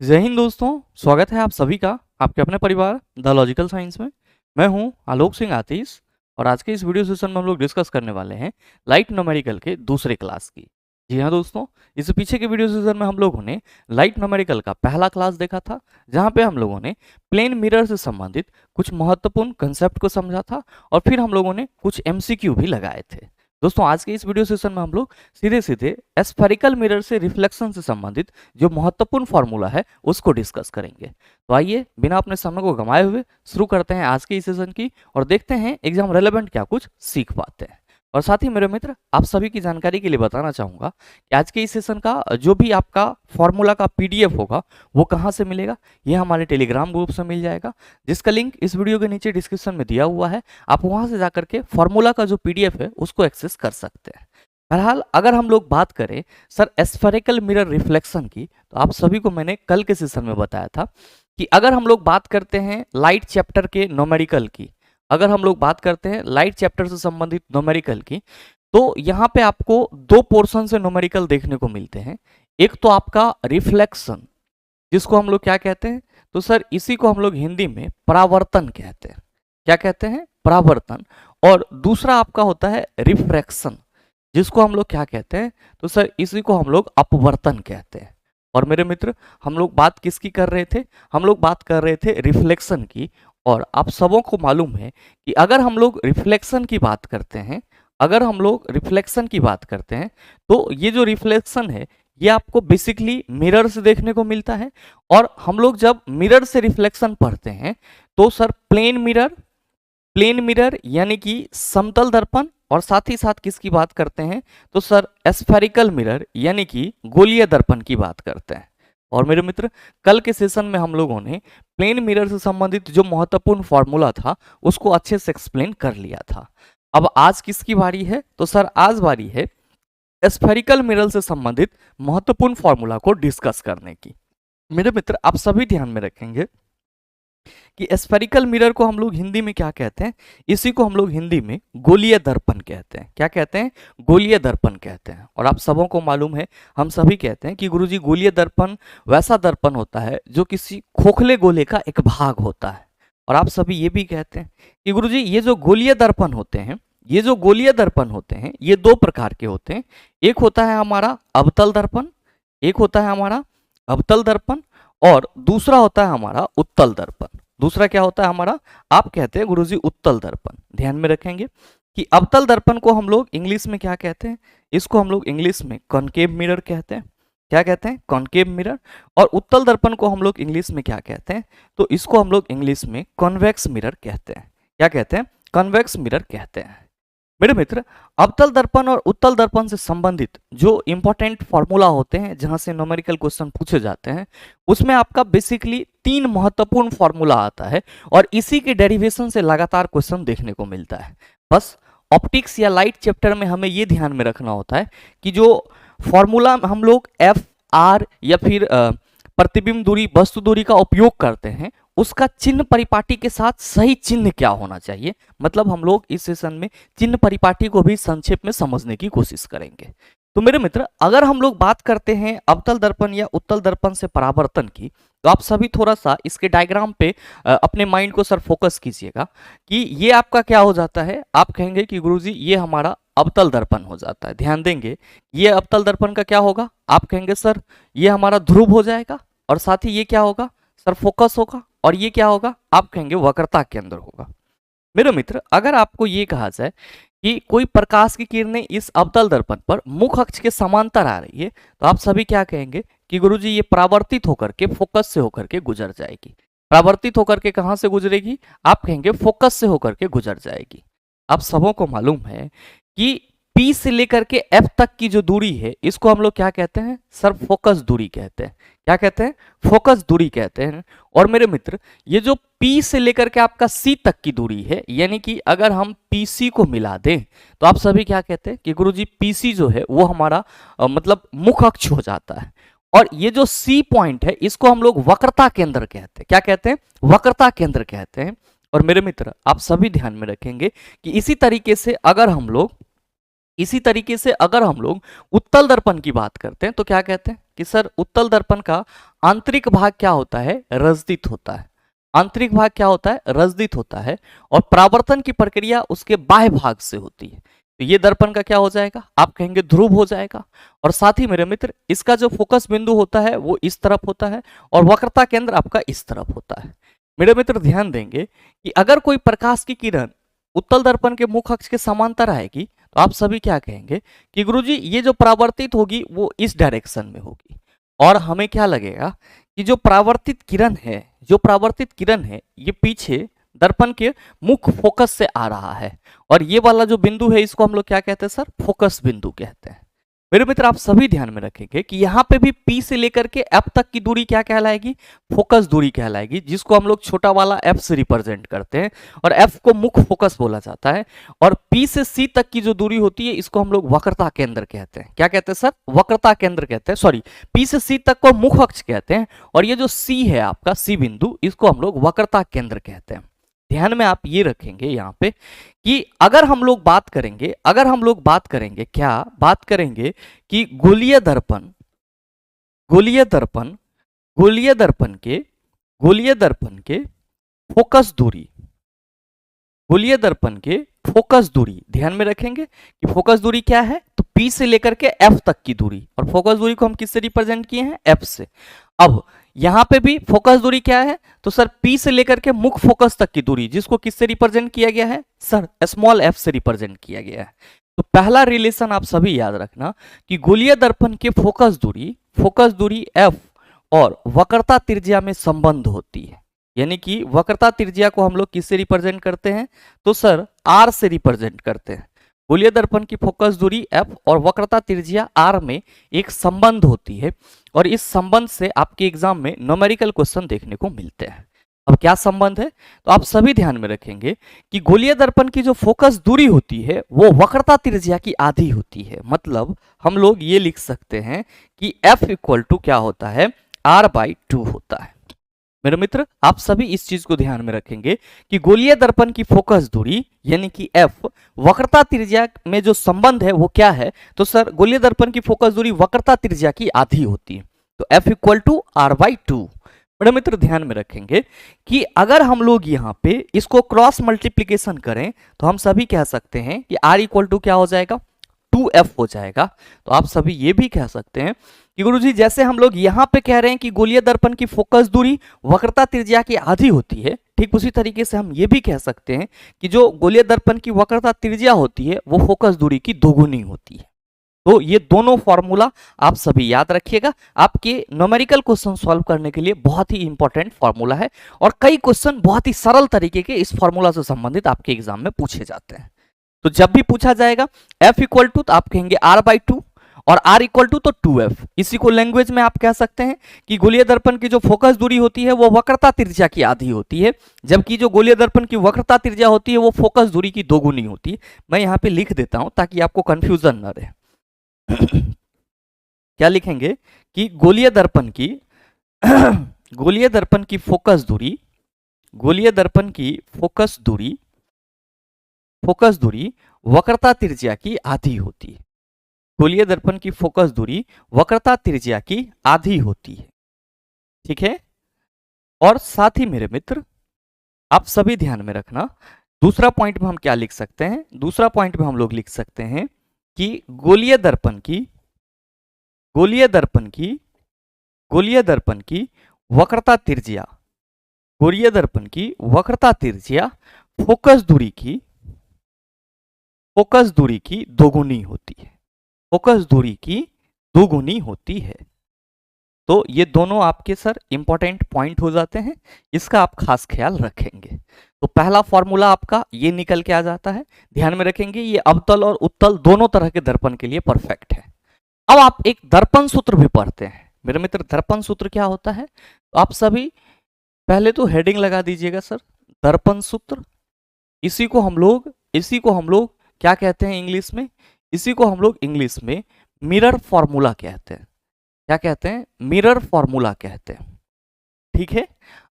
जय हिंद दोस्तों। स्वागत है आप सभी का आपके अपने परिवार द लॉजिकल साइंस में। मैं हूं आलोक सिंह आतिश और आज के इस वीडियो सेशन में हम लोग डिस्कस करने वाले हैं लाइट न्यूमेरिकल के दूसरे क्लास की। जी हाँ दोस्तों, इससे पीछे के वीडियो सेशन में हम लोगों ने लाइट न्यूमेरिकल का पहला क्लास देखा था, जहां पे हम लोगों ने प्लेन मिरर से संबंधित कुछ महत्वपूर्ण कंसेप्ट को समझा था और फिर हम लोगों ने कुछ एमसीक्यू भी लगाए थे। दोस्तों, आज के इस वीडियो सेशन में हम लोग सीधे सीधे स्फेरिकल मिरर से रिफ्लेक्शन से संबंधित जो महत्वपूर्ण फॉर्मूला है उसको डिस्कस करेंगे। तो आइए बिना अपने समय को गंवाए हुए शुरू करते हैं आज के इस सेशन की और देखते हैं एग्जाम रेलेवेंट क्या कुछ सीख पाते हैं। और साथ ही मेरे मित्र, आप सभी की जानकारी के लिए बताना चाहूंगा कि आज के इस सेशन का जो भी आपका फॉर्मूला का पीडीएफ होगा वो कहाँ से मिलेगा। ये हमारे टेलीग्राम ग्रुप से मिल जाएगा, जिसका लिंक इस वीडियो के नीचे डिस्क्रिप्शन में दिया हुआ है। आप वहां से जाकर के फॉर्मूला का जो पीडीएफ है उसको एक्सेस कर सकते हैं। बहरहाल अगर हम लोग बात करें सर स्फेरिकल मिरर रिफ्लेक्शन की, तो आप सभी को मैंने कल के सेशन में बताया था कि अगर हम लोग बात करते हैं लाइट चैप्टर के न्यूमेरिकल की, अगर हम लोग बात करते हैं लाइट चैप्टर से संबंधित न्यूमेरिकल की, तो यहाँ पे आपको दो पोर्शन से न्यूमेरिकल देखने को मिलते हैं। एक तो आपका रिफ्लेक्शन, जिसको हम लोग क्या कहते हैं, तो सर इसी को हम लोग हिंदी में परावर्तन कहते हैं। क्या कहते हैं? परावर्तन। और दूसरा आपका होता है रिफ्रैक्शन, जिसको हम लोग क्या कहते हैं, तो सर इसी को हम लोग अपवर्तन कहते हैं। और मेरे मित्र, हम लोग बात किसकी कर रहे थे? हम लोग बात कर रहे थे रिफ्लेक्शन की। और आप सबों को मालूम है कि अगर हम लोग रिफ्लेक्शन की बात करते हैं, अगर हम लोग रिफ्लेक्शन की बात करते हैं, तो ये जो रिफ्लेक्शन है ये आपको बेसिकली मिरर से देखने को मिलता है। और हम लोग जब मिरर से रिफ्लेक्शन पढ़ते हैं तो सर प्लेन मिरर यानी कि समतल दर्पण, और साथ ही साथ किसकी बात करते हैं, तो सर स्फेरिकल मिरर यानी कि गोलीय दर्पण की बात करते हैं। और मेरे मित्र, कल के सेशन में हम लोगों ने प्लेन मिरर से संबंधित जो महत्वपूर्ण फॉर्मूला था उसको अच्छे से एक्सप्लेन कर लिया था। अब आज किसकी बारी है, तो सर आज बारी है स्फेरिकल मिरर से संबंधित महत्वपूर्ण फॉर्मूला को डिस्कस करने की। मेरे मित्र, आप सभी ध्यान में रखेंगे कि स्फेरिकल मिरर को हम लोग हिंदी में क्या कहते हैं, इसी को हम लोग हिंदी में गोलीय दर्पण कहते हैं। क्या कहते हैं? गोलीय दर्पण कहते हैं। और आप सबों को मालूम है, हम सभी कहते हैं कि गुरुजी गोलीय दर्पण वैसा दर्पण होता है जो किसी खोखले गोले का एक भाग होता है। और आप सभी ये भी कहते हैं कि गुरुजी ये जो गोलीय दर्पण होते हैं, ये जो गोलीय दर्पण होते हैं ये दो प्रकार के होते हैं। एक होता है हमारा अवतल दर्पण, एक होता है हमारा अवतल दर्पण, और दूसरा होता है हमारा उत्तल दर्पण। दूसरा क्या होता है हमारा? आप कहते हैं गुरुजी उत्तल दर्पण। ध्यान में रखेंगे कि अवतल दर्पण को हम लोग इंग्लिश में क्या कहते हैं, इसको हम लोग इंग्लिश में कॉनकेव मिरर कहते हैं। क्या कहते हैं? Concave mirror. और उत्तल दर्पण को हम लोग इंग्लिश में क्या कहते हैं, तो इसको हम लोग इंग्लिश में कॉन्वेक्स मिरर कहते हैं। क्या कहते हैं? कॉन्वेक्स मिरर कहते हैं। मेरे मित्र, अवतल दर्पण और उत्तल दर्पण से संबंधित जो इंपॉर्टेंट फॉर्मूला होते हैं, जहां से न्यूमेरिकल क्वेश्चन पूछे जाते हैं, उसमें आपका बेसिकली तीन महत्वपूर्ण फॉर्मूला आता है और इसी के डेरिवेशन से लगातार क्वेश्चन देखने को मिलता है। बस ऑप्टिक्स या लाइट चैप्टर में हमें ये ध्यान में रखना होता है कि जो फॉर्मूला हम लोग एफ आर या फिर प्रतिबिंब दूरी, वस्तु दूरी का उपयोग करते हैं, उसका चिन्ह परिपाटी के साथ सही चिन्ह क्या होना चाहिए। मतलब हम लोग इस सेशन में चिन्ह परिपाटी को भी संक्षेप में समझने की कोशिश करेंगे। तो मेरे मित्र, अगर हम लोग बात करते हैं अवतल दर्पण या उत्तल दर्पण से परावर्तन की, तो आप सभी थोड़ा सा इसके डायग्राम पे अपने माइंड को सर फोकस कीजिएगा कि ये आपका क्या हो जाता है। आप कहेंगे कि गुरुजी ये हमारा अवतल दर्पण हो जाता है। ध्यान देंगे, ये अवतल दर्पण का क्या होगा? आप कहेंगे सर ये हमारा ध्रुव हो जाएगा। और साथ ही ये क्या होगा सर? फोकस होगा। और ये क्या होगा? आप कहेंगे वक्रता के अंदर होगा। मेरे मित्र, अगर आपको ये कहा जाए कि कोई प्रकाश की किरणें इस अवतल दर्पण पर मुख्य अक्ष के समांतर आ रही है, तो आप सभी क्या कहेंगे कि गुरुजी ये परावर्तित होकर के फोकस से होकर के गुजर जाएगी। परावर्तित होकर के कहां से गुजरेगी? आप कहेंगे फोकस से होकर के गुजर जाएगी। आप सबों को मालूम है कि P से लेकर के F तक की जो दूरी है, इसको हम लोग क्या कहते हैं सर? फोकस दूरी कहते हैं। क्या कहते हैं? फोकस दूरी कहते हैं। और मेरे मित्र, ये जो P से लेकर के आपका C तक की दूरी है, यानी कि अगर हम PC को मिला दें, तो आप सभी क्या कहते हैं कि गुरुजी PC जो है वो हमारा मतलब मुख्य अक्ष हो जाता है। और ये जो C पॉइंट है इसको हम लोग वक्रता केंद्र कहते हैं। क्या कहते हैं? वक्रता केंद्र कहते हैं। और मेरे मित्र, आप सभी ध्यान में रखेंगे कि इसी तरीके से अगर हम लोग उत्तल दर्पण की बात करते हैं, तो क्या कहते हैं कि सर उत्तल दर्पण का आंतरिक भाग क्या होता है, रजदित होता है। आंतरिक भाग क्या होता है, रजदित होता है, और परावर्तन की प्रक्रिया उसके बाह्य भाग से होती है। तो ये दर्पण का क्या हो जाएगा, आप कहेंगे ध्रुव हो जाएगा। और साथ ही मेरे मित्र इसका जो फोकस बिंदु होता है वो इस तरफ होता है, और वक्रता केंद्र आपका इस तरफ होता है। मेरे मित्र ध्यान देंगे कि अगर कोई प्रकाश की किरण उत्तल दर्पण के मुख अक्ष के समांतर आएगी तो आप सभी क्या कहेंगे कि गुरुजी ये जो परावर्तित होगी वो इस डायरेक्शन में होगी। और हमें क्या लगेगा कि जो परावर्तित किरण है, जो परावर्तित किरण है ये पीछे दर्पण के मुख फोकस से आ रहा है, और ये वाला जो बिंदु है इसको हम लोग क्या कहते हैं सर, फोकस बिंदु कहते हैं। मेरे मित्र आप सभी ध्यान में रखेंगे कि यहाँ पे भी P से लेकर के F तक की दूरी क्या कहलाएगी, फोकस दूरी कहलाएगी, जिसको हम लोग छोटा वाला F से रिप्रेजेंट करते हैं, और F को मुख्य फोकस बोला जाता है। और P से C तक की जो दूरी होती है इसको हम लोग वक्रता केंद्र कहते हैं। क्या कहते हैं सर, वक्रता केंद्र कहते हैं, सॉरी P से C तक को मुख्य अक्ष कहते हैं, और ये जो C है आपका C बिंदु, इसको हम लोग वक्रता केंद्र कहते हैं। ध्यान में आप ये रखेंगे यहाँ पे कि अगर हम लोग बात करेंगे, क्या बात करेंगे कि गोलीय दर्पण के फोकस दूरी, गोलीय दर्पण के फोकस दूरी, ध्यान में रखेंगे कि फोकस दूरी क्या है, तो P से लेकर के F तक की दूरी, और फोकस दूरी को हम किससे रिप्रेजेंट किए हैं, F से। अब यहां पे भी फोकस दूरी क्या है, तो सर P से लेकर के मुख्य फोकस तक की दूरी, जिसको किससे रिप्रेजेंट किया गया है सर, स्मॉल f से रिप्रेजेंट किया गया है। तो पहला रिलेशन आप सभी याद रखना कि गोलीय दर्पण के फोकस दूरी f और वक्रता त्रिज्या में संबंध होती है। यानी कि वक्रता त्रिज्या को हम लोग किससे रिप्रेजेंट करते हैं, तो सर r से रिप्रेजेंट करते हैं। गोलीय दर्पण की फोकस दूरी f और वक्रता त्रिज्या r में एक संबंध होती है, और इस संबंध से आपके एग्जाम में न्यूमेरिकल क्वेश्चन देखने को मिलते हैं। अब क्या संबंध है, तो आप सभी ध्यान में रखेंगे कि गोलीय दर्पण की जो फोकस दूरी होती है वो वक्रता त्रिज्या की आधी होती है। मतलब हम लोग ये लिख सकते हैं कि f इक्वल टू क्या होता है, r/2 होता है। मेरे मित्र आप सभी इस चीज को ध्यान में रखेंगे कि गोलीय दर्पण की फोकस दूरी यानी कि f वक्रता त्रिज्या में जो संबंध है वो क्या है, तो सर गोलीय दर्पण की फोकस दूरी वक्रता त्रिज्या की आधी होती है, तो f इक्वल टू r/2। मेरे मित्र ध्यान में रखेंगे कि अगर हम लोग यहाँ पे इसको क्रॉस मल्टीप्लीकेशन करें तो हम सभी कह सकते हैं कि r इक्वल टू क्या हो जाएगा, 2f हो जाएगा। तो आप सभी ये भी कह सकते हैं कि गुरुजी जैसे हम लोग यहाँ पे कह रहे हैं कि गोलीय दर्पण की फोकस दूरी वक्रता त्रिज्या की आधी होती है, ठीक उसी तरीके से हम ये भी कह सकते हैं कि जो गोलीय दर्पण की वक्रता त्रिज्या होती है वो फोकस दूरी की दोगुनी होती है। तो ये दोनों फॉर्मूला आप सभी याद रखिएगा, आपके न्यूमेरिकल क्वेश्चन सॉल्व करने के लिए बहुत ही इंपॉर्टेंट फॉर्मूला है, और कई क्वेश्चन बहुत ही सरल तरीके के इस फॉर्मूला से संबंधित आपके एग्जाम में पूछे जाते हैं। तो जब भी पूछा जाएगा f इक्वल टू तो आप कहेंगे r/2 और r इक्वल टू तो 2f। इसी को लैंग्वेज में आप कह सकते हैं कि गोलीय दर्पण की जो फोकस दूरी होती है वो वक्रता त्रिज्या की आधी होती है, जबकि जो गोलीय दर्पण की वक्रता त्रिज्या होती है वो फोकस दूरी की दोगुनी होती है। मैं यहाँ पे लिख देता हूं ताकि आपको कंफ्यूजन न रहे। क्या लिखेंगे कि गोलीय दर्पण की फोकस दूरी वक्रता त्रिज्या की आधी होती है। गोलीय दर्पण की फोकस दूरी वक्रता त्रिज्या की आधी होती है, ठीक है। और साथ ही मेरे मित्र आप सभी ध्यान में रखना, दूसरा पॉइंट में हम क्या लिख सकते हैं, दूसरा पॉइंट में हम लोग लिख सकते हैं कि गोलीय दर्पण की वक्रता त्रिज्या फोकस दूरी की दोगुनी होती है। तो ये दोनों आपके सर इंपॉर्टेंट पॉइंट हो जाते हैं, इसका आप खास ख्याल रखेंगे। तो पहला फॉर्मूला आपका ये निकल के आ जाता है, ध्यान में रखेंगे ये अवतल और उत्तल दोनों तरह के दर्पण के लिए परफेक्ट है। अब आप एक दर्पण सूत्र भी पढ़ते हैं मेरे मित्र। दर्पण सूत्र क्या होता है, तो आप सभी पहले तो हेडिंग लगा दीजिएगा सर, दर्पण सूत्र। इसी को हम लोग क्या कहते हैं इंग्लिश में, इसी को हम लोग इंग्लिश में मिरर फॉर्मूला कहते हैं। क्या कहते हैं, मिरर फॉर्मूला कहते हैं, ठीक है।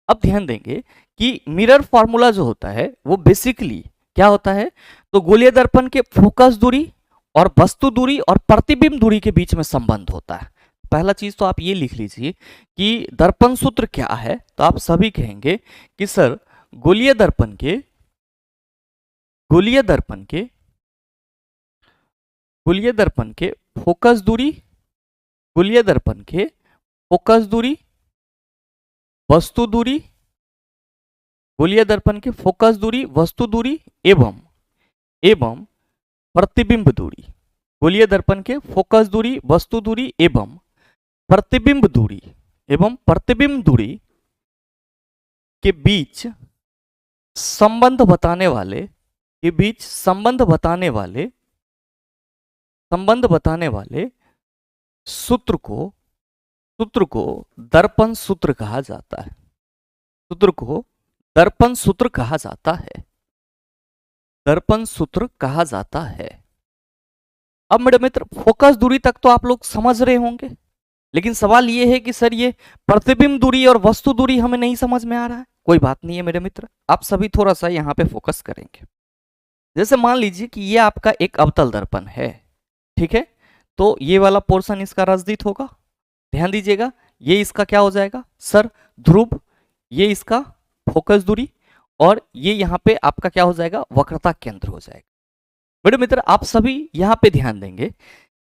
अब ध्यान देंगे कि मिरर फॉर्मूला जो होता है वो बेसिकली क्या होता है, तो गोलीय दर्पण के फोकस दूरी और वस्तु दूरी और प्रतिबिंब दूरी के बीच में संबंध होता है। पहला चीज तो आप ये लिख लीजिए कि दर्पण सूत्र क्या है। तो आप सभी कहेंगे कि सर गोलीय दर्पण के गोलीय दर्पण के गोलीय दर्पण के फोकस दूरी, गोलीय दर्पण के फोकस दूरी, वस्तु दूरी, गोलीय दर्पण के फोकस दूरी, वस्तु दूरी एवं प्रतिबिंब दूरी। गोलीय दर्पण के फोकस दूरी, वस्तु दूरी एवं प्रतिबिंब दूरी के बीच संबंध बताने वाले सूत्र को दर्पण सूत्र कहा जाता है। सूत्र को दर्पण सूत्र कहा जाता है। दर्पण सूत्र कहा जाता है। अब मेरे मित्र फोकस दूरी तक तो आप लोग समझ रहे होंगे, लेकिन सवाल ये है कि सर ये प्रतिबिंब दूरी और वस्तु दूरी हमें नहीं समझ में आ रहा है। कोई बात नहीं है मेरे मित्र, आप सभी थोड़ा सा यहाँ पे फोकस करेंगे। जैसे मान लीजिए कि ये आपका एक अवतल दर्पण है, ठीक है, तो ये वाला पोर्शन इसका रसदीत होगा। ध्यान दीजिएगा, ये इसका क्या हो जाएगा सर ध्रुव, ये इसका फोकस दूरी, और ये यहाँ पे आपका क्या हो जाएगा वक्रता केंद्र हो जाएगा। मेरे मित्र आप सभी यहाँ पे ध्यान देंगे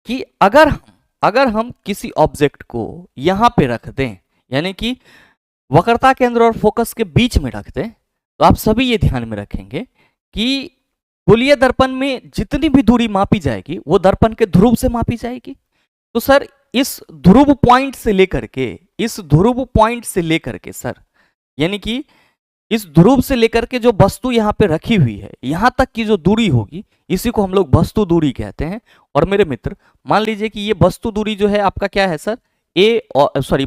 कि अगर हम किसी ऑब्जेक्ट को यहाँ पे रख दें, यानी कि वक्रता केंद्र और फोकस के बीच में रख दें, तो आप सभी ये ध्यान में रखेंगे कि गोलीय दर्पण में जितनी भी दूरी मापी जाएगी वो दर्पण के ध्रुव से मापी जाएगी। तो सर इस ध्रुव पॉइंट से लेकर के सर, यानी कि इस ध्रुव से लेकर के जो वस्तु यहाँ पे रखी हुई है यहाँ तक की जो दूरी होगी, इसी को हम लोग वस्तु दूरी कहते हैं। और मेरे मित्र मान लीजिए कि ये वस्तु दूरी जो है आपका क्या है सर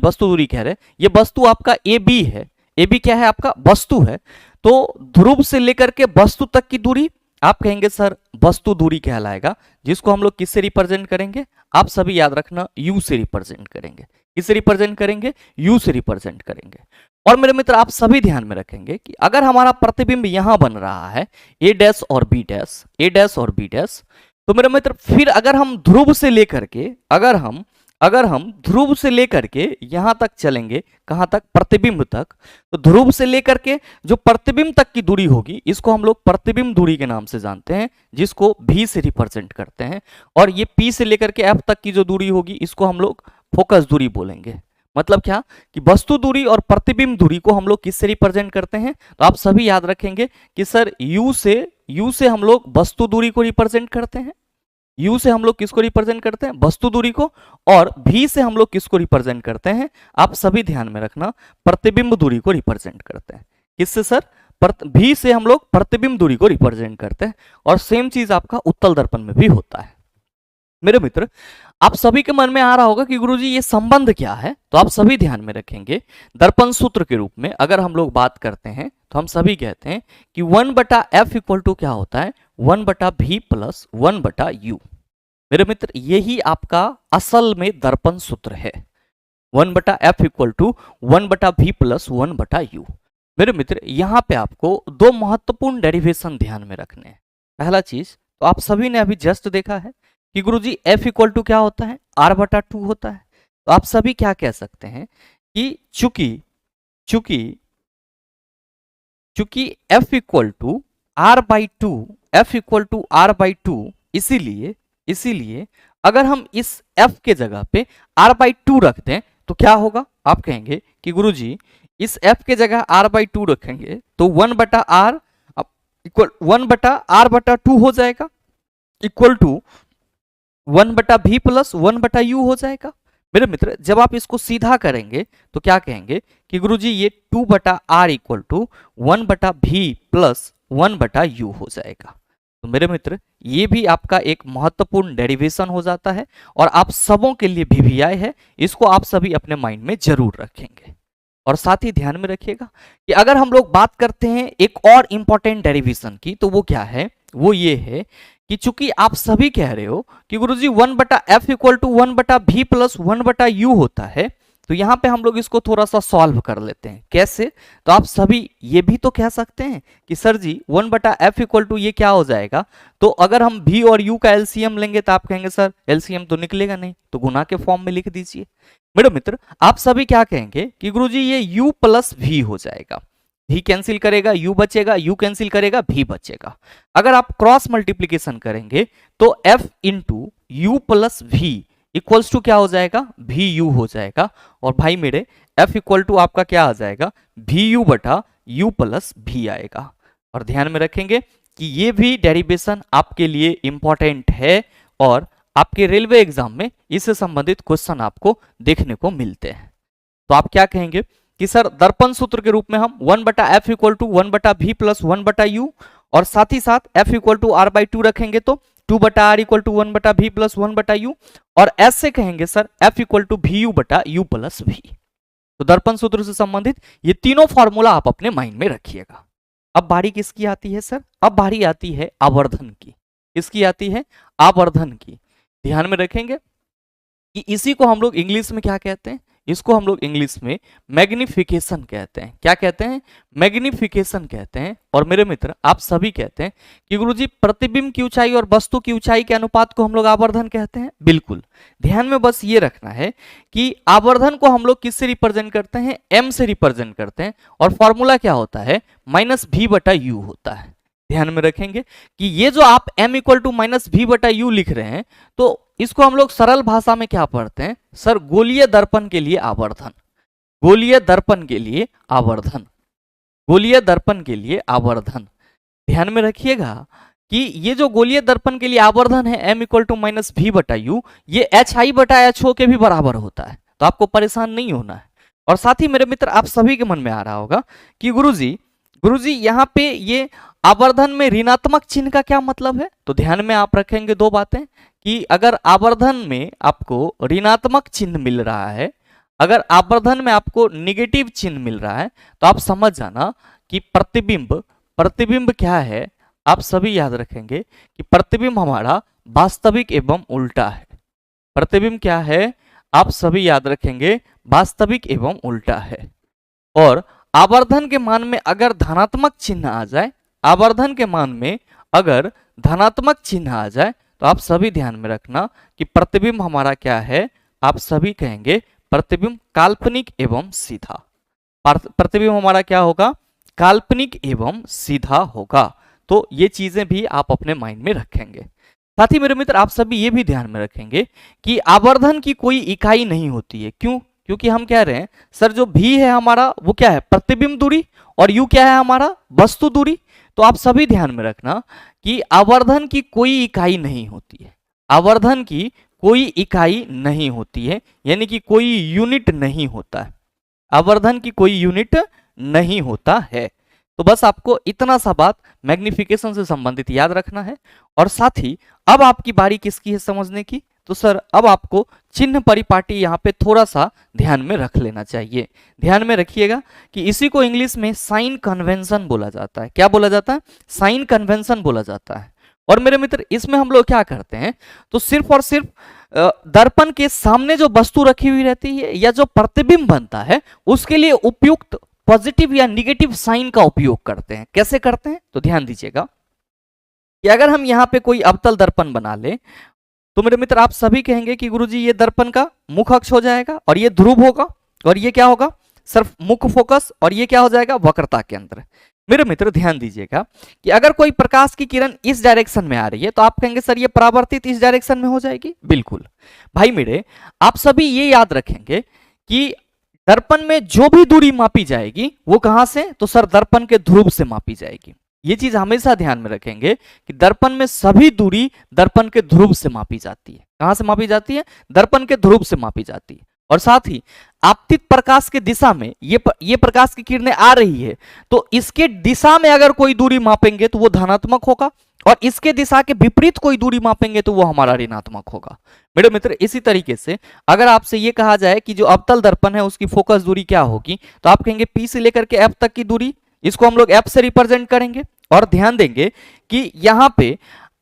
वस्तु दूरी कह रहे हैं, ये वस्तु आपका ए बी है। ए बी क्या है आपका वस्तु है। तो ध्रुव से लेकर के वस्तु तक की दूरी आप कहेंगे सर वस्तु दूरी कहलाएगा, जिसको हम लोग किससे रिप्रेजेंट करेंगे, आप सभी याद रखना यू से रिप्रेजेंट करेंगे। किससे रिप्रेजेंट करेंगे, यू से रिप्रेजेंट करेंगे। और मेरे मित्र आप सभी ध्यान में रखेंगे कि अगर हमारा प्रतिबिंब यहां बन रहा है ए डैश और बी डैश, तो मेरे मित्र फिर अगर हम ध्रुव से लेकर के यहां तक चलेंगे, कहां तक, प्रतिबिंब तक, तो ध्रुव से लेकर के जो प्रतिबिंब तक की दूरी होगी इसको हम लोग प्रतिबिंब दूरी के नाम से जानते हैं, जिसको भी से रिप्रेजेंट करते हैं। और ये पी से लेकर के एफ तक की जो दूरी होगी इसको हम लोग फोकस दूरी बोलेंगे। मतलब क्या कि वस्तु दूरी और प्रतिबिंब दूरी को हम लोग किससे रिप्रेजेंट करते हैं, तो आप सभी याद रखेंगे कि सर यू से हम लोग वस्तु दूरी को रिप्रेजेंट करते हैं। यू से हम लोग किसको रिप्रेजेंट करते हैं, वस्तु दूरी को। और भी से हम लोग किसको रिप्रेजेंट करते हैं, आप सभी ध्यान में रखना, प्रतिबिंब दूरी को रिप्रेजेंट करते हैं। किससे सर, भी से हम लोग प्रतिबिंब दूरी को रिप्रेजेंट करते हैं। और सेम चीज आपका उत्तल दर्पण में भी होता है। मेरे मित्र आप सभी के मन में आ रहा होगा कि गुरुजी ये संबंध क्या है, तो आप सभी ध्यान में रखेंगे दर्पण सूत्र के रूप में अगर हम लोग बात करते हैं तो हम सभी कहते हैं कि 1/f इक्वल टू क्या होता है, 1/v प्लस 1/u। मेरे मित्र यही आपका असल में दर्पण सूत्र है, 1/f equal to 1/v plus 1/u। मेरे मित्र यहाँ पे आपको दो महत्वपूर्ण डेरिवेशन ध्यान में रखने हैं। पहला चीज तो आप सभी ने अभी जस्ट देखा है कि गुरुजी f इक्वल टू क्या होता है, r/2 होता है। तो आप सभी क्या कह सकते हैं कि चूंकि f इक्वल टू r/2, इसीलिए अगर हम इस f के जगह पे r/2 रख दें तो क्या होगा, आप कहेंगे कि गुरुजी इस f के जगह r/2 रखेंगे तो 1/r/2 हो जाएगा, equal to 1/v plus 1/u हो जाएगा। मेरे मित्र जब आप इसको सीधा करेंगे तो क्या कहेंगे कि गुरुजी ये 2/r equal to 1/v plus 1/u हो जाएगा। तो मेरे मित्र ये भी आपका एक महत्वपूर्ण डेरिवेशन हो जाता है और आप सबों के लिए VVI है, इसको आप सभी अपने माइंड में जरूर रखेंगे। और साथ ही ध्यान में रखिएगा कि अगर हम लोग बात करते हैं एक और इंपॉर्टेंट डेरिवेशन की, तो वो क्या है, वो ये है कि चूंकि आप सभी कह रहे हो कि गुरुजी 1/f equal to 1/v plus 1/u होता है, तो यहाँ पे हम लोग इसको थोड़ा सा सॉल्व कर लेते हैं। कैसे? तो आप सभी ये भी तो कह सकते हैं कि sir ji 1/f equal to ये क्या हो जाएगा, तो अगर हम v और u का एलसीएम लेंगे तो आप कहेंगे सर एलसीएम तो निकलेगा नहीं, तो गुना के फॉर्म में लिख दीजिए। मेरे मित्र आप सभी क्या कहेंगे कि गुरुजी ये u प्लस v हो जाएगा, v कैंसिल करेगा u बचेगा, u कैंसिल करेगा v बचेगा। अगर आप क्रॉस मल्टीप्लीकेशन करेंगे तो f into U plus V equals to क्या हो जाएगा, भी यू हो जाएगा। और भाई मेरे f इक्वल टू आपका क्या आ जाएगा, भी यू बटा यू प्लस भी आएगा। और ध्यान में रखेंगे कि ये भी डेरिवेशन आपके लिए इंपॉर्टेंट है और आपके रेलवे एग्जाम में इससे संबंधित क्वेश्चन आपको देखने को मिलते हैं। तो आप क्या कहेंगे कि सर दर्पण सूत्र के रूप में हम 1/f equal to 1/v plus 1/u और साथ ही साथ f इक्वल टू r/2 रखेंगे तो 2/r equal to 1/v plus 1/u और ऐसे कहेंगे सर f इक्वल टू भी यू बटा यू प्लस v। तो दर्पण सूत्र से संबंधित ये तीनों फॉर्मूला आप अपने माइंड में रखिएगा। अब बारी किसकी आती है सर, अब बारी आती है आवर्धन की। किसकी आती है, आवर्धन की। ध्यान में रखेंगे कि इसी को हम लोग इंग्लिश में क्या कहते हैं, इसको हम लोग इंग्लिश में मैग्निफिकेशन कहते हैं। क्या कहते हैं, मैग्निफिकेशन कहते हैं। और मेरे मित्र आप सभी कहते हैं कि गुरुजी प्रतिबिंब की ऊंचाई और वस्तु की ऊंचाई के अनुपात को हम लोग आवर्धन कहते हैं। बिल्कुल, ध्यान में बस ये रखना है कि आवर्धन को हम लोग किससे रिप्रेजेंट करते हैं, m से रिप्रेजेंट करते हैं और फॉर्मूला क्या होता है, -v/u होता है। ध्यान में रखेंगे कि ये जो आप m इक्वल टू -v/u लिख रहे हैं तो इसको हम लोग सरल भाषा में क्या पढ़ते हैं सर, गोलीय दर्पण के लिए आवर्धन। गोलीय दर्पण के लिए आवर्धन, गोलीय दर्पण के लिए आवर्धन। ध्यान में रखिएगा कि ये जो गोलीय दर्पण के लिए आवर्धन है m इक्वल टू -v/u, ये hi/ho के भी बराबर होता है, तो आपको परेशान नहीं होना है। और साथ ही मेरे मित्र आप सभी के मन में आ रहा होगा कि गुरुजी यहाँ पे ये आवर्धन में ऋणात्मक चिन्ह का क्या मतलब है। तो ध्यान में आप रखेंगे दो बातें कि अगर आवर्धन में आपको ऋणात्मक चिन्ह मिल रहा है, अगर आवर्धन में आपको निगेटिव चिन्ह मिल रहा है तो आप समझ जाना कि प्रतिबिंब क्या है। आप सभी याद रखेंगे कि प्रतिबिंब हमारा वास्तविक एवं उल्टा है। प्रतिबिंब क्या है, आप सभी याद रखेंगे वास्तविक एवं उल्टा है। और आवर्धन के मान में अगर धनात्मक चिन्ह आ जाए, आवर्धन के मान में अगर धनात्मक चिन्ह आ जाए तो आप सभी ध्यान में रखना कि प्रतिबिंब हमारा क्या है, आप सभी कहेंगे प्रतिबिंब काल्पनिक एवं सीधा। प्रतिबिंब हमारा क्या होगा, काल्पनिक एवं सीधा होगा। तो ये चीजें भी आप अपने माइंड में रखेंगे। साथ ही मेरे मित्र आप सभी ये भी ध्यान में रखेंगे कि आवर्धन की कोई इकाई नहीं होती है। क्यों? क्योंकि हम कह रहे हैं सर जो भी है हमारा वो क्या है, प्रतिबिंब दूरी, और यू क्या है हमारा, वस्तु दूरी। तो आप सभी ध्यान में रखना कि आवर्धन की कोई इकाई नहीं होती है, आवर्धन की कोई इकाई नहीं होती है, यानी कि कोई यूनिट नहीं होता है, आवर्धन की कोई यूनिट नहीं होता है। तो बस आपको इतना सा बात मैग्निफिकेशन से संबंधित याद रखना है। और साथ ही अब आपकी बारी किसकी है समझने की, तो सर अब आपको चिन्ह परिपाटी यहाँ पे थोड़ा सा ध्यान में रख लेना चाहिए। ध्यान में रखिएगा कि इसी को इंग्लिश में साइन कन्वेंशन बोला जाता है। क्या बोला जाता है, साइन कन्वेंशन बोला जाता है। और मेरे मित्र इसमें हम लोग क्या करते हैं, तो सिर्फ और सिर्फ दर्पण के सामने जो वस्तु रखी हुई रहती है या जो प्रतिबिंब बनता है उसके लिए उपयुक्त पॉजिटिव या निगेटिव साइन का उपयोग करते हैं। कैसे करते हैं, तो ध्यान दीजिएगा कि अगर हम यहाँ पे कोई अवतल दर्पण बना ले तो मेरे मित्र आप सभी कहेंगे कि गुरुजी ये दर्पण का मुख अक्ष हो जाएगा और ये ध्रुव होगा और ये क्या होगा, सिर्फ मुख्य फोकस, और ये क्या हो जाएगा, वक्रता के अंदर। मेरे मित्र ध्यान दीजिएगा कि अगर कोई प्रकाश की किरण इस डायरेक्शन में आ रही है तो आप कहेंगे सर ये परावर्तित इस डायरेक्शन में हो जाएगी। बिल्कुल भाई मेरे आप सभी ये याद रखेंगे कि दर्पण में जो भी दूरी मापी जाएगी वो कहां से, तो सर दर्पण के ध्रुव से मापी जाएगी। ये चीज हमेशा ध्यान में रखेंगे कि दर्पण में सभी दूरी दर्पण के ध्रुव से मापी जाती है। कहां से मापी जाती है, दर्पण के ध्रुव से मापी जाती है। और साथ ही आपतित प्रकाश के दिशा में ये प्रकाश की किरणें आ रही है तो इसके दिशा में अगर कोई दूरी मापेंगे तो वो धनात्मक होगा और इसके दिशा के विपरीत कोई दूरी मापेंगे तो वो हमारा ऋणात्मक होगा। मेरे मित्र इसी तरीके से अगर आपसे ये कहा जाए कि जो अवतल दर्पण है उसकी फोकस दूरी क्या होगी तो आप कहेंगे P से लेकर के F तक की दूरी, इसको हम लोग F से रिप्रेजेंट करेंगे। और ध्यान देंगे कि यहाँ पे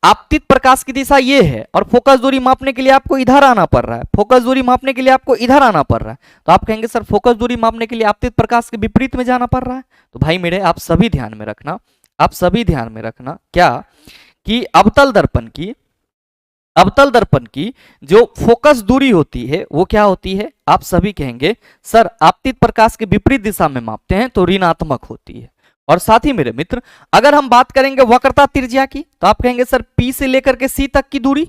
आपतित प्रकाश की दिशा ये है और फोकस दूरी मापने के लिए आपको इधर आना पड़ रहा है, फोकस दूरी मापने के लिए आपको इधर आना पड़ रहा है, तो आप कहेंगे सर फोकस दूरी मापने के लिए आपतित प्रकाश के विपरीत में जाना पड़ रहा है। तो भाई मेरे आप सभी ध्यान में रखना, आप सभी ध्यान में रखना क्या कि अवतल दर्पण की जो फोकस दूरी होती है वो क्या होती है, आप सभी कहेंगे सर आपतित प्रकाश के विपरीत दिशा में मापते हैं तो ऋणात्मक होती है। और साथ ही मेरे मित्र अगर हम बात करेंगे वक्रता त्रिज्या की तो आप कहेंगे सर P से लेकर के C तक की दूरी,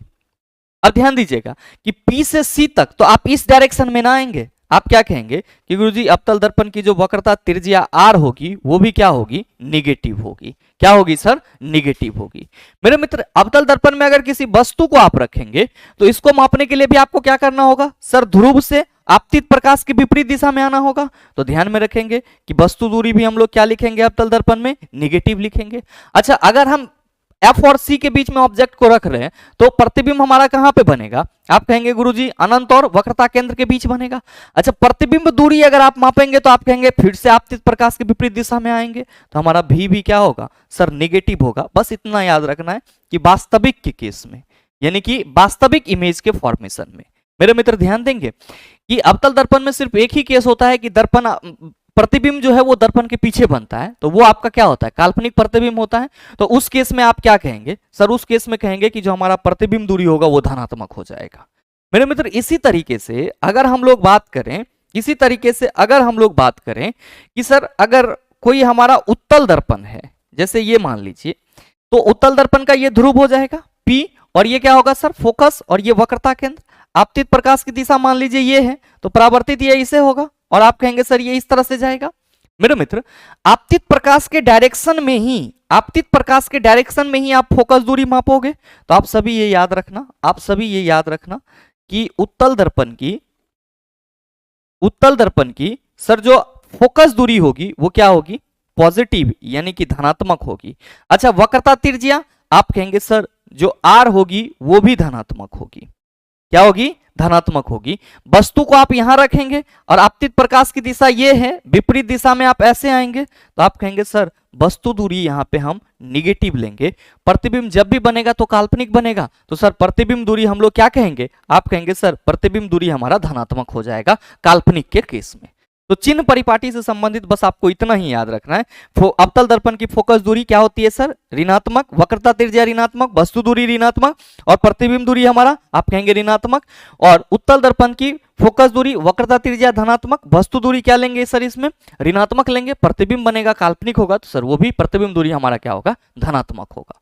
अब ध्यान दीजिएगा कि P से C तक तो आप इस डायरेक्शन में ना आएंगे, आप क्या कहेंगे कि गुरुजी अवतल दर्पण की जो वक्रता त्रिज्या R होगी वो भी क्या होगी, निगेटिव होगी। क्या होगी सर, निगेटिव होगी। मेरे मित्र अवतल दर्पण में अगर किसी वस्तु को आप रखेंगे तो इसको मापने के लिए भी आपको क्या करना होगा सर, ध्रुव से आपतित प्रकाश के विपरीत दिशा में आना होगा। तो ध्यान में रखेंगे कि वस्तु दूरी भी हम लोग क्या लिखेंगे अवतल दर्पण में, निगेटिव लिखेंगे। अच्छा अगर हम F और C के बीच में ऑब्जेक्ट को रख रहे हैं तो प्रतिबिंब हमारा कहां पे बनेगा, आप कहेंगे गुरुजी अनंत और वक्रता केंद्र के बीच बनेगा। अच्छा प्रतिबिंब दूरी अगर आप मापेंगे तो आप कहेंगे फिर से आपतित प्रकाश के विपरीत दिशा में आएंगे तो हमारा भी क्या होगा सर, निगेटिव होगा। बस इतना याद रखना है कि वास्तविक के केस में यानी कि वास्तविक इमेज के फॉर्मेशन में मेरे मित्र ध्यान देंगे कि अवतल दर्पण में सिर्फ एक ही केस होता है कि दर्पण प्रतिबिंब जो है वो दर्पण के पीछे बनता है, तो वो आपका क्या होता है, काल्पनिक प्रतिबिंब होता है। तो उस केस में आप क्या कहेंगे सर, उस केस में कहेंगे कि जो हमारा प्रतिबिंब दूरी होगा वो धनात्मक हो जाएगा। मेरे मित्र इसी तरीके से अगर हम लोग बात करें कि सर अगर कोई हमारा उत्तल दर्पण है, जैसे ये मान लीजिए, तो उत्तल दर्पण का ये ध्रुव हो जाएगा P और ये क्या होगा सर, फोकस और ये वक्रता केंद्र। आपतित प्रकाश की दिशा मान लीजिए ये है तो परावर्तित ये इसे होगा और आप कहेंगे सर ये इस तरह से जाएगा। मेरे मित्र आपतित प्रकाश के डायरेक्शन में ही आप फोकस दूरी मापोगे। तो आप सभी ये याद रखना कि उत्तल दर्पण की सर जो फोकस दूरी होगी वो क्या होगी, पॉजिटिव यानी कि धनात्मक होगी। अच्छा वक्रता त्रिज्या आप कहेंगे सर जो R होगी वो भी धनात्मक होगी। क्या होगी, धनात्मक होगी। वस्तु को आप यहां रखेंगे और आपतित प्रकाश की दिशा ये है, विपरीत दिशा में आप ऐसे आएंगे तो आप कहेंगे सर वस्तु दूरी यहां पे हम निगेटिव लेंगे। प्रतिबिंब जब भी बनेगा तो काल्पनिक बनेगा, तो सर प्रतिबिंब दूरी हम लोग क्या कहेंगे, आप कहेंगे सर प्रतिबिंब दूरी हमारा धनात्मक हो जाएगा काल्पनिक के केस में। तो चिन्ह परिपाटी से संबंधित बस आपको इतना ही याद रखना है। अवतल दर्पण की फोकस दूरी क्या होती है सर, ऋणात्मक, वक्रता त्रिज्या ऋणात्मक, वस्तु दूरी ऋणात्मक और प्रतिबिंब दूरी हमारा आप कहेंगे ऋणात्मक। और उत्तल दर्पण की फोकस दूरी, वक्रता त्रिज्या धनात्मक, वस्तु दूरी क्या लेंगे सर, इसमें ऋणात्मक लेंगे। प्रतिबिंब बनेगा काल्पनिक होगा तो सर वो भी प्रतिबिंब दूरी हमारा क्या होगा, धनात्मक होगा।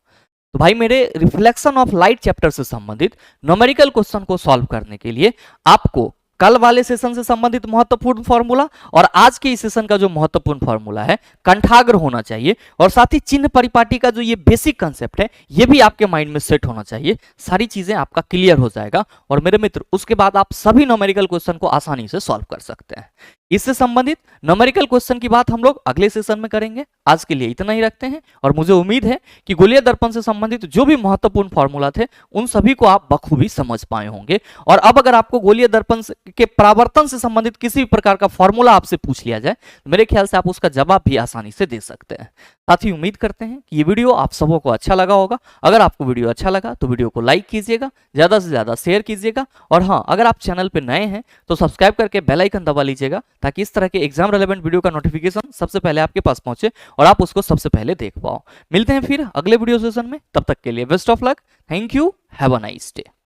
तो भाई मेरे रिफ्लेक्शन ऑफ लाइट चैप्टर से संबंधित न्यूमेरिकल क्वेश्चन को सॉल्व करने के लिए आपको कल वाले सेशन से संबंधित महत्वपूर्ण फॉर्मूला और आज के इस सेशन का जो महत्वपूर्ण फॉर्मूला है कंठाग्र होना चाहिए, और साथ ही चिन्ह परिपाटी का जो ये बेसिक कंसेप्ट है ये भी आपके माइंड में सेट होना चाहिए। सारी चीजें आपका क्लियर हो जाएगा और मेरे मित्र उसके बाद आप सभी न्यूमेरिकल क्वेश्चन को आसानी से सॉल्व कर सकते हैं। इससे संबंधित न्यूमेरिकल क्वेश्चन की बात हम लोग अगले सेशन में करेंगे। आज के लिए इतना ही रखते हैं और मुझे उम्मीद है कि गोलीय दर्पण से संबंधित जो भी महत्वपूर्ण फॉर्मूला थे उन सभी को आप बखूबी समझ पाए होंगे। और अब अगर आपको गोलीय दर्पण के परावर्तन से संबंधित किसी भी प्रकार का फॉर्मूला आपसे पूछ लिया जाए तो मेरे ख्याल से आप उसका जवाब भी आसानी से दे सकते हैं। साथ ही उम्मीद करते हैं कि ये वीडियो आप सबों को अच्छा लगा होगा। अगर आपको वीडियो अच्छा लगा तो वीडियो को लाइक कीजिएगा, ज्यादा से ज्यादा शेयर कीजिएगा, और हाँ अगर आप चैनल पर नए हैं तो सब्सक्राइब करके बेल आइकन दबा लीजिएगा ताकि इस तरह के एग्जाम रेलेवेंट वीडियो का नोटिफिकेशन सबसे पहले आपके पास पहुंचे और आप उसको सबसे पहले देख पाओ। मिलते हैं फिर अगले वीडियो सेशन में, तब तक के लिए best of luck, thank you, have a nice day.